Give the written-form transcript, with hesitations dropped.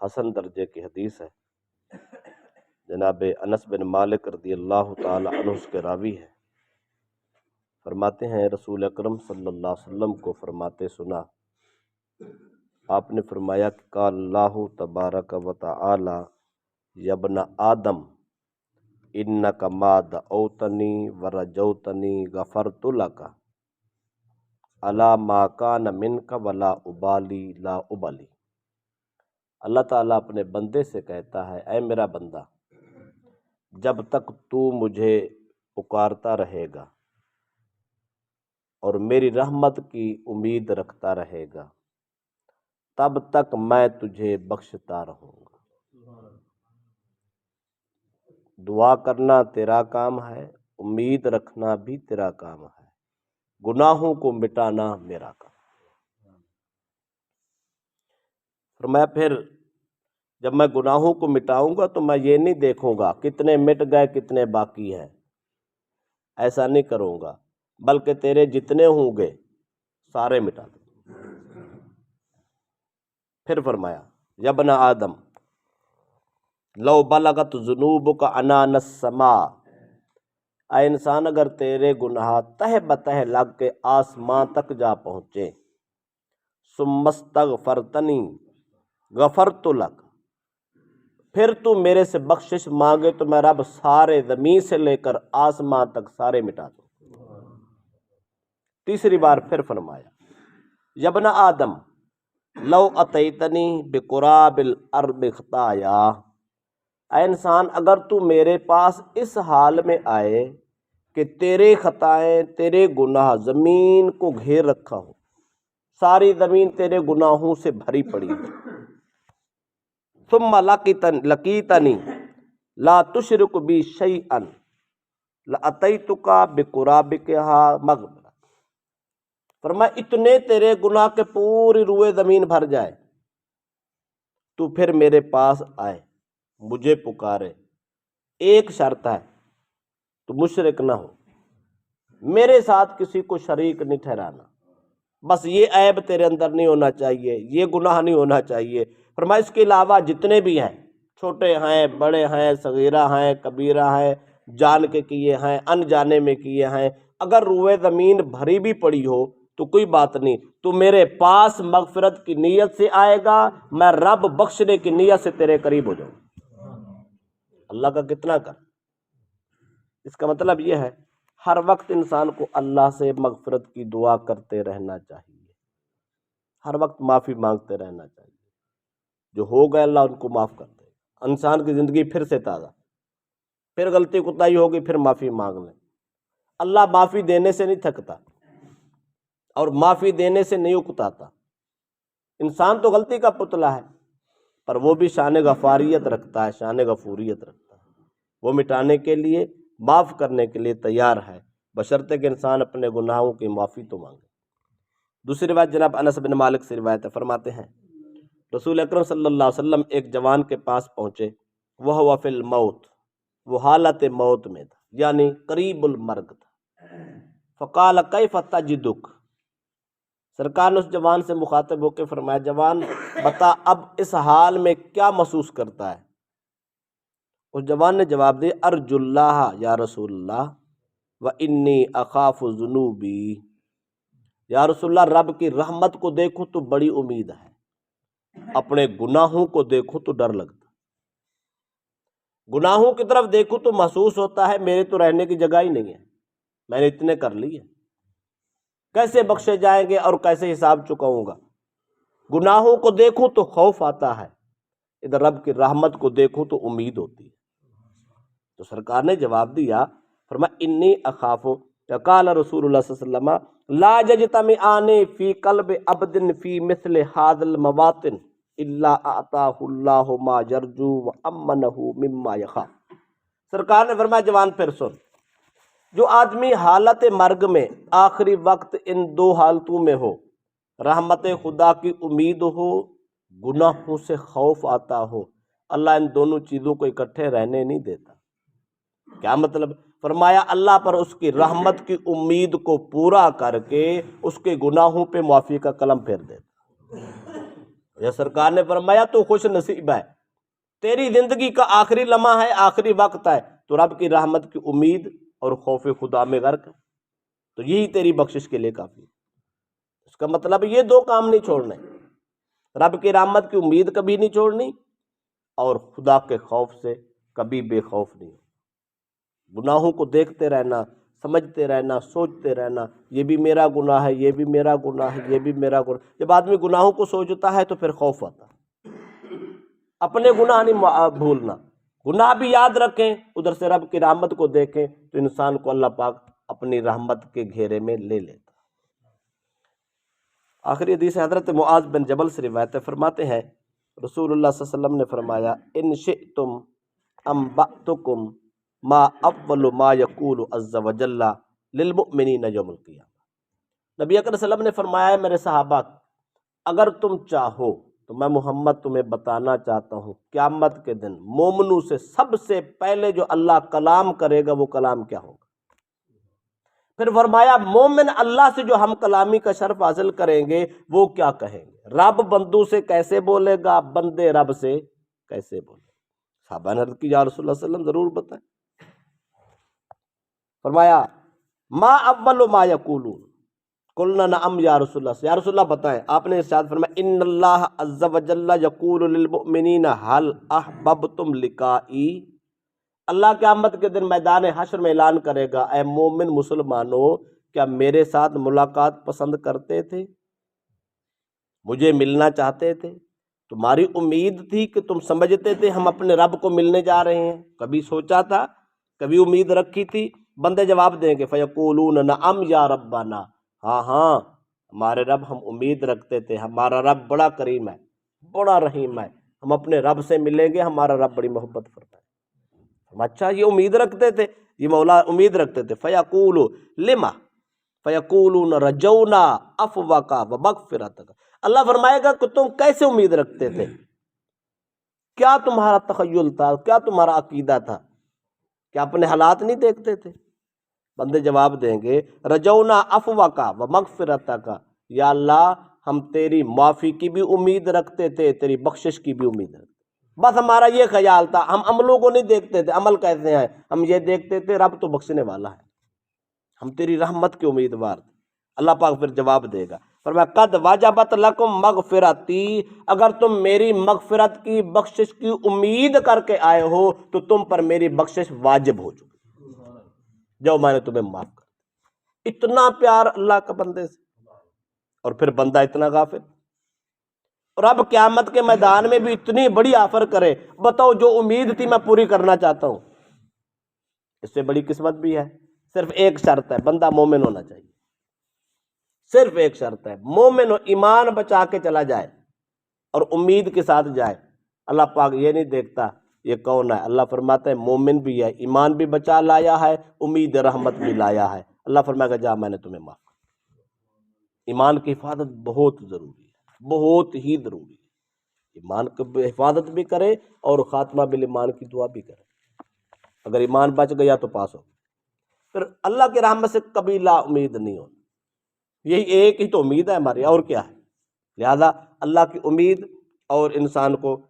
حسن درجے کی حدیث ہے۔ جناب انس بن مالک رضی اللہ تعالی عنہ اس کے راوی ہیں، فرماتے ہیں رسول اکرم صلی اللہ علیہ وسلم کو فرماتے سنا، آپ نے فرمایا کہ قال اللہ تبارک و تعالی یا ابن آدم انک ما دعوتنی ورجوتنی غفرت لک علی ما کان منک ولا ابالی لا ابالی۔ اللہ تعالیٰ اپنے بندے سے کہتا ہے، اے میرا بندہ، جب تک تو مجھے پکارتا رہے گا اور میری رحمت کی امید رکھتا رہے گا تب تک میں تجھے بخشتا رہوں گا۔ دعا کرنا تیرا کام ہے، امید رکھنا بھی تیرا کام ہے، گناہوں کو مٹانا میرا کام۔ فرمایا پھر جب میں گناہوں کو مٹاؤں گا تو میں یہ نہیں دیکھوں گا کتنے مٹ گئے کتنے باقی ہیں، ایسا نہیں کروں گا، بلکہ تیرے جتنے ہوں گے سارے مٹا دوں۔ پھر فرمایا یا ابن آدم لو بلغت ذنوبک عنان السماء، اے انسان اگر تیرے گناہ تہ بتہ لگ کے آسمان تک جا پہنچے، ثم استغفرتنی غفرت لک، پھر تو میرے سے بخشش مانگے تو میں رب سارے زمین سے لے کر آسمان تک سارے مٹا دوں۔ تیسری بار پھر فرمایا یا ابن آدم لو اتیتنی بقراب الارض خطایا، اے انسان اگر تو میرے پاس اس حال میں آئے کہ تیرے خطائیں تیرے گناہ زمین کو گھیر رکھا ہو، ساری زمین تیرے گناہوں سے بھری پڑی ہو، ثم لقیتنی لا تشرک بی شیئا لاتیتک بقرابها مغفرۃ، فرمایا اتنے تیرے گناہ کے پوری روئے زمین بھر جائے تو پھر میرے پاس آئے، مجھے پکارے، ایک شرط ہے تو مشرک نہ ہو، میرے ساتھ کسی کو شریک نہیں ٹھہرانا، بس یہ عیب تیرے اندر نہیں ہونا چاہیے، یہ گناہ نہیں ہونا چاہیے۔ فرمایا اس کے علاوہ جتنے بھی ہیں، چھوٹے ہیں بڑے ہیں صغیرہ ہیں کبیرہ ہیں، جان کے کیے ہیں انجانے میں کیے ہیں، اگر روئے زمین بھری بھی پڑی ہو تو کوئی بات نہیں، تو میرے پاس مغفرت کی نیت سے آئے گا، میں رب بخشنے کی نیت سے تیرے قریب ہو جاؤں۔ اللہ کا کتنا کر، اس کا مطلب یہ ہے ہر وقت انسان کو اللہ سے مغفرت کی دعا کرتے رہنا چاہیے، ہر وقت معافی مانگتے رہنا چاہیے، جو ہو گئے اللہ ان کو معاف کر دے گا، انسان کی زندگی پھر سے تازہ، پھر غلطی کوتاہی ہوگی پھر معافی مانگ لیں، اللہ معافی دینے سے نہیں تھکتا اور معافی دینے سے نہیں اکتاتا، انسان تو غلطی کا پتلا ہے پر وہ بھی شان غفاریت رکھتا ہے، شان غفوریت رکھتا ہے، وہ مٹانے کے لیے معاف کرنے کے لیے تیار ہے، بشرطے کہ انسان اپنے گناہوں کی معافی تو مانگے۔ دوسری روایت جناب انس بن مالک سے روایت ہے، فرماتے ہیں رسول اکرم صلی اللہ علیہ وسلم ایک جوان کے پاس پہنچے، وہ فی الموت، وہ حالت موت میں تھا، یعنی قریب المرگ تھا، فقال کیف تجدک، سرکار نے اس جوان سے مخاطب ہو کے فرمایا جوان بتا اب اس حال میں کیا محسوس کرتا ہے؟ اس جوان نے جواب دیا ارجو اللہ یا رسول اللہ وانی اخاف ذنوبی، یا رسول اللہ رب کی رحمت کو دیکھوں تو بڑی امید ہے، اپنے گناہوں کو دیکھوں تو ڈر لگتا، گناہوں کی طرف دیکھوں تو محسوس ہوتا ہے میرے تو رہنے کی جگہ ہی نہیں ہے، میں نے اتنے کر لیے، کیسے بخشے جائیں گے اور کیسے حساب چکاؤں گا، گناہوں کو دیکھوں تو خوف آتا ہے، ادھر رب کی رحمت کو دیکھوں تو امید ہوتی ہے۔ تو سرکار نے جواب دیا، فرمایا انی اخاف، قال رسول اللہ صلی اللہ علیہ وسلم لا یجتمعان فی قلب عبد فی مثل هذا المواطن الا اعطاہ اللہ ما یرجو وامنہ مما یخاف۔ سرکار نے فرمایا جوان پھر سن، جو آدمی حالت مرگ میں آخری وقت ان دو حالتوں میں ہو، رحمت خدا کی امید ہو، گناہوں سے خوف آتا ہو، اللہ ان دونوں چیزوں کو اکٹھے رہنے نہیں دیتا۔ کیا مطلب؟ فرمایا اللہ پر اس کی رحمت کی امید کو پورا کر کے اس کے گناہوں پہ معافی کا قلم پھیر دیتا۔ یا سرکار نے فرمایا تو خوش نصیب ہے، تیری زندگی کا آخری لمحہ ہے، آخری وقت ہے، تو رب کی رحمت کی امید اور خوف خدا میں غرق ہے، تو یہی تیری بخشش کے لیے کافی ہے۔ اس کا مطلب یہ دو کام نہیں چھوڑنے، رب کی رحمت کی امید کبھی نہیں چھوڑنی اور خدا کے خوف سے کبھی بے خوف نہیں ہو۔ گناہوں کو دیکھتے رہنا، سمجھتے رہنا، سوچتے رہنا، یہ بھی میرا گناہ ہے، یہ بھی میرا گناہ ہے، یہ بھی میرا گناہ۔ جب آدمی گناہوں کو سوچتا ہے تو پھر خوف آتا ہے۔ اپنے گناہ نہیں بھولنا، گناہ بھی یاد رکھیں، ادھر سے رب کی رحمت کو دیکھیں تو انسان کو اللہ پاک اپنی رحمت کے گھیرے میں لے لیتا۔ آخری حدیث حضرت معاذ بن جبل سے روایت ہے، فرماتے ہیں رسول اللہ صلی اللہ علیہ وسلم نے فرمایا ان شئتم انبأتکم ما اول ما یقول عز وجل للمؤمنین یوم القیامہ۔ نبی اکرم صلی اللہ علیہ وسلم نے فرمایا ہے میرے صحابہ، اگر تم چاہو تو میں محمد تمہیں بتانا چاہتا ہوں قیامت کے دن مومنوں سے سب سے پہلے جو اللہ کلام کرے گا وہ کلام کیا ہوگا۔ پھر فرمایا مومن اللہ سے جو ہم کلامی کا شرف حاصل کریں گے وہ کیا کہیں گے، رب بندوں سے کیسے بولے گا، بندے رب سے کیسے بولے گا۔ صحابہ نے عرض کی یا رسول اللہ صلی اللہ علیہ وسلم ضرور بتائیں۔ فرمایا ما اول ما یقولون، قلنا نعم یا رسول اللہ بتائیں۔ آپ نے ارشاد فرمایا ان اللہ عز وجل یقول للمؤمنین هل احببتم لقائی، اللہ قیامت کے دن میدان حشر میں اعلان کرے گا اے مومن مسلمانوں، کیا میرے ساتھ ملاقات پسند کرتے تھے، مجھے ملنا چاہتے تھے، تمہاری امید تھی کہ تم سمجھتے تھے ہم اپنے رب کو ملنے جا رہے ہیں، کبھی سوچا تھا، کبھی امید رکھی تھی؟ بندے جواب دیں گے فیقولون نعم یا ربنا، ہاں ہاں ہمارے رب ہم امید رکھتے تھے، ہمارا رب بڑا کریم ہے، بڑا رحیم ہے، ہم اپنے رب سے ملیں گے، ہمارا رب بڑی محبت فرمائے۔ اچھا یہ امید رکھتے تھے، یہ مولا امید رکھتے تھے۔ فیقول لما، فیقولون رجونا عفوک ومغفرتک، اللہ فرمائے گا کہ تم کیسے امید رکھتے تھے، کیا تمہارا تخیل تھا، کیا تمہارا عقیدہ تھا، کیا اپنے حالات نہیں دیکھتے تھے؟ بندے جواب دیں گے رجونا عفوک ومغفرتک، یا اللہ ہم تیری معافی کی بھی امید رکھتے تھے، تیری بخشش کی بھی امید رکھتے تھے، بس ہمارا یہ خیال تھا، ہم عملوں کو نہیں دیکھتے تھے عمل کیسے ہیں، ہم یہ دیکھتے تھے رب تو بخشنے والا ہے، ہم تیری رحمت کے امیدوار تھے۔ اللہ پاک پھر جواب دے گا، فرمایا قد وجبت لکم مغفرتی، اگر تم میری مغفرت کی بخشش کی امید کر کے آئے ہو تو تم پر میری بخشش واجب ہو چکی، جو میں نے تمہیں معاف کر دیا۔ اتنا پیار اللہ کا بندے سے، اور پھر بندہ اتنا غافل، اور اب قیامت کے میدان میں بھی اتنی بڑی آفر کرے، بتاؤ جو امید تھی میں پوری کرنا چاہتا ہوں۔ اس سے بڑی قسمت بھی ہے، صرف ایک شرط ہے، بندہ مومن ہونا چاہیے، صرف ایک شرط ہے، مومن و ایمان بچا کے چلا جائے اور امید کے ساتھ جائے۔ اللہ پاک یہ نہیں دیکھتا یہ کون ہے، اللہ فرماتا ہے مومن بھی ہے، ایمان بھی بچا لایا ہے، امید رحمت بھی لایا ہے، اللہ فرمائے گا جا میں نے تمہیں معاف کر۔ ایمان کی حفاظت بہت ضروری ہے، بہت ہی ضروری ہے، ایمان کی حفاظت بھی کرے اور خاتمہ بالایمان کی دعا بھی کرے۔ اگر ایمان بچ گیا تو پاس ہو، پھر اللہ کی رحمت سے کبھی لا امید نہیں ہونا، یہی ایک ہی تو امید ہے ہماری، اور کیا ہے؟ لہذا اللہ کی امید اور انسان کو